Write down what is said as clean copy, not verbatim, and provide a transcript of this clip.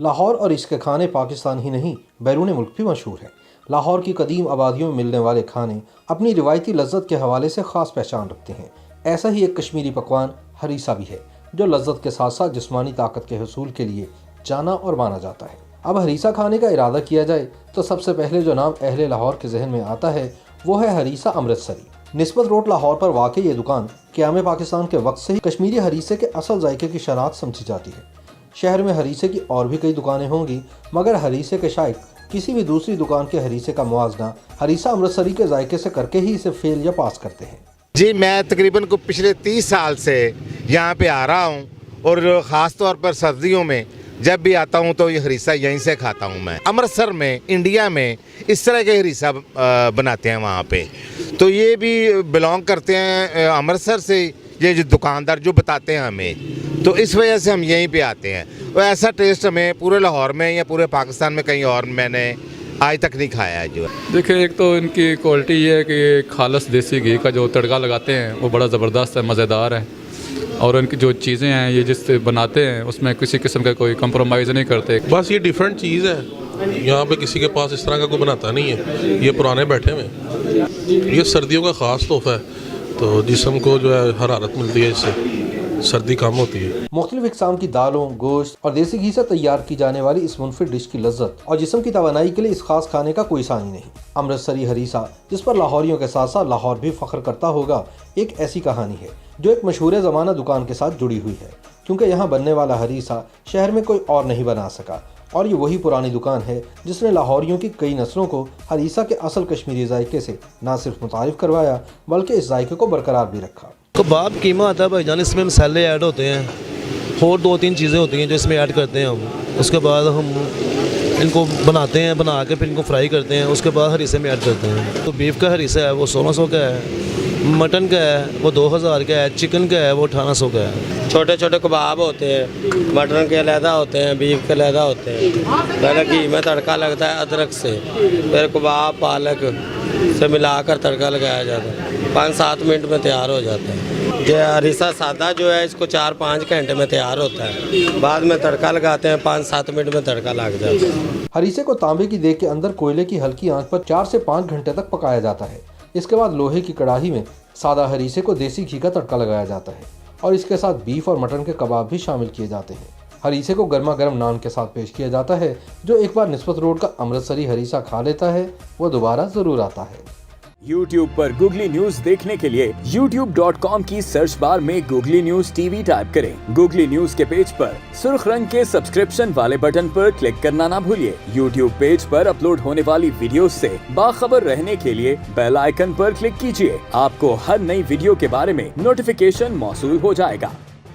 लाहौर और इसके खाने पाकिस्तान ही नहीं बैरून मुल्क भी मशहूर हैं। लाहौर की कदीम आबादियों में मिलने वाले खाने अपनी रिवायती लज्जत के हवाले से ख़ास पहचान रखते हैं। ऐसा ही एक कश्मीरी पकवान हरीसा भी है, जो लज्जत के साथ साथ जिस्मानी ताकत के हुसूल के लिए जाना और माना जाता है। अब हरीसा खाने का इरादा किया जाए तो सबसे पहले जो नाम अहले लाहौर के जहन में आता है वो है हरीसा अमृतसरी। निस्बत रोड लाहौर पर वाक़ई ये दुकान क़याम पाकिस्तान के वक्त से ही कश्मीरी हरीसे के असल जायके की शनाख्त समझी जाती है। शहर में हरीसे की और भी कई दुकानें होंगी, मगर हरीसे के शायक किसी भी दूसरी दुकान के हरीसे का मुआवजा हरीसा अमृतसरी के जायके से करके ही इसे फेल या पास करते हैं। जी, मैं तकरीबन को पिछले 30 साल से यहाँ पे आ रहा हूँ और ख़ास तौर पर सर्दियों में जब भी आता हूँ तो ये हरीसा यहीं से खाता हूँ। मैं अमृतसर में, इंडिया में इस तरह के हरीसा बनाते हैं वहाँ पे, तो ये भी बिलोंग करते हैं अमृतसर से। ये जो दुकानदार जो बताते हैं हमें, तो इस वजह से हम यहीं पे आते हैं। और ऐसा टेस्ट हमें पूरे लाहौर में या पूरे पाकिस्तान में कहीं और मैंने आज तक नहीं खाया है। जो देखिए, एक तो इनकी क्वालिटी ये है कि खालस देसी घी का जो तड़का लगाते हैं वो बड़ा ज़बरदस्त है, मज़ेदार है। और उनकी जो चीज़ें हैं ये जिससे बनाते हैं उसमें किसी किस्म का कोई कंप्रोमाइज़ नहीं करते। बस ये डिफरेंट चीज़ है, यहाँ पे किसी के पास इस तरह का कोई बनाता नहीं है। ये पुराने बैठे हुए, ये सर्दियों का ख़ास तोहफ़ा है, तो जिस्म को जो है हरारत मिलती है, इससे सर्दी कम होती है। मुख्तलिफ इक़साम की दालों, गोश्त और देसी घी से तैयार की जाने वाली इस मुनफिद डिश की लज्जत और जिस्म की तवानाई के लिए इस खास खाने का कोई सानी नहीं। अमृतसरी हरीसा, जिस पर लाहौरियों के साथ साथ लाहौर भी फ़ख्र करता होगा, एक ऐसी कहानी है जो एक मशहूर ज़माना दुकान के साथ जुड़ी हुई है, क्योंकि यहाँ बनने वाला हरीसा शहर में कोई और नहीं बना सका। और ये वही पुरानी दुकान है जिसने लाहौरियों की कई नस्लों को हरीसा के असल कश्मीरी जायके से न सिर्फ मुतारिफ करवाया, बल्कि इस जायके को बरकरार भी रखा। कबाब कीमा आता है भाईजान, इसमें मसाले ऐड होते हैं और 2-3 चीज़ें होती हैं जो इसमें ऐड करते हैं हम। उसके बाद हम इनको बनाते हैं, बना के फिर इनको फ्राई करते हैं, उसके बाद हरीसे में ऐड करते हैं। तो बीफ का हरीसा है वो 1600 का है, मटन का है वो 2000 का है, चिकन का है वो 1800 का है। छोटे छोटे कबाब होते हैं, मटन के अलहदा होते हैं, बीफ के अलहदा होते हैं। पहले घी में तड़का लगता है अदरक से, फिर कबाब पालक से मिलाकर तड़का लगाया जाता है। 5-7 मिनट में तैयार हो जाता है। ये हरीसा सादा जो है इसको 4-5 घंटे में तैयार होता है, बाद में तड़का लगाते हैं, 5-7 मिनट में तड़का लग जाता है। हरीसे को तांबे की देग के अंदर कोयले की हल्की आंच पर 4 से 5 घंटे तक पकाया जाता है। इसके बाद लोहे की कड़ाही में सादा हरीसे को देसी घी का तड़का लगाया जाता है और इसके साथ बीफ और मटन के कबाब भी शामिल किए जाते हैं। हरीसे को गर्मा गर्म नान के साथ पेश किया जाता है। जो एक बार निस्बत रोड का अमृतसरी हरीसा खा लेता है वो दोबारा जरूर आता है। YouTube पर गूगली न्यूज देखने के लिए youtube.com की सर्च बार में गूगली न्यूज टीवी टाइप करें। गूगली न्यूज के पेज पर सुर्ख रंग के सब्सक्रिप्शन वाले बटन पर क्लिक करना ना भूलिए। YouTube पेज पर अपलोड होने वाली वीडियोस से बाखबर रहने के लिए बेल आइकन पर क्लिक कीजिए। आपको हर नई वीडियो के बारे में नोटिफिकेशन मौसूल हो जाएगा।